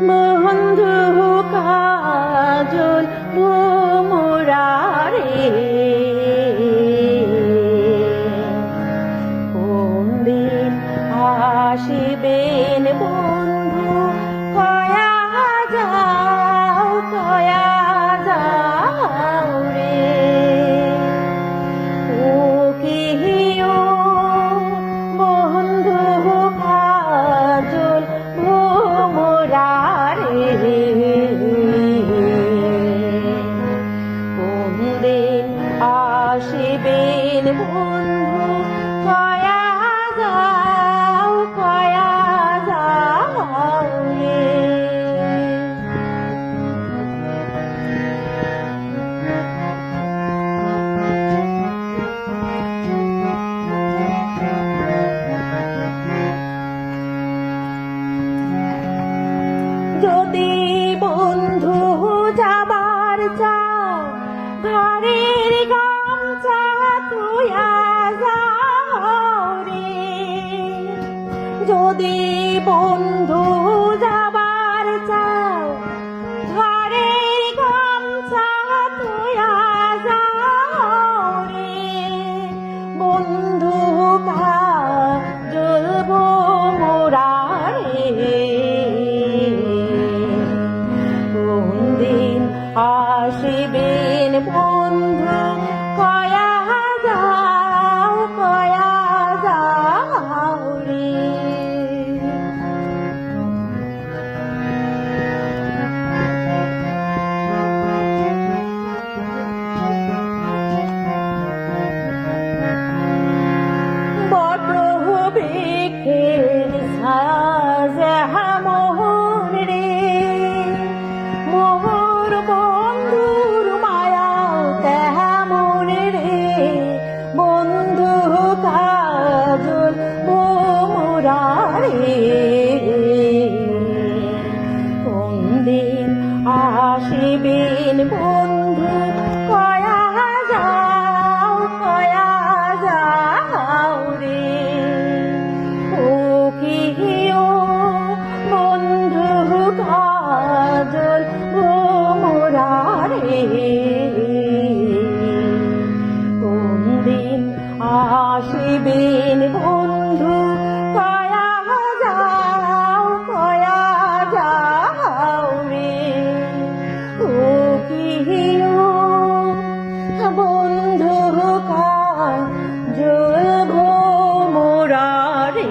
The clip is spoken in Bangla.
বন্ধু কাজল ভোমরারে কোন দিন আসিবেন বন্ধু কয়া যাও রে ও কিহিও বন্ধু কাজল ভোমরারে কোন দিন আসিবেন বন্ধু কয়া যাও রে যদি বন্ধু যাবার চাও ঘরের গামছা তুইয়া যাও রে যদি বন্ধু যাবার চাও ঘরের গামছা তুইয়া যাও রে বন্ধু কাজল ভোমরারে আসিবেন বন্ধু কয়া যাও রে বট বৃক্ষের ছায়া মোহন রে মোহর বন্ধুর মায়াও তেমন রে বন্ধু কাজল ভোমরারে কোন দিন আসিবেন বন্ধু কয়া যাও রে ও কিহিও বন্ধু কাজল ভোমরারে কোন দিন আসিবেন বন্ধু কয়া যাও রে ও কিহিও বন্ধু কাজল ভোমরারে।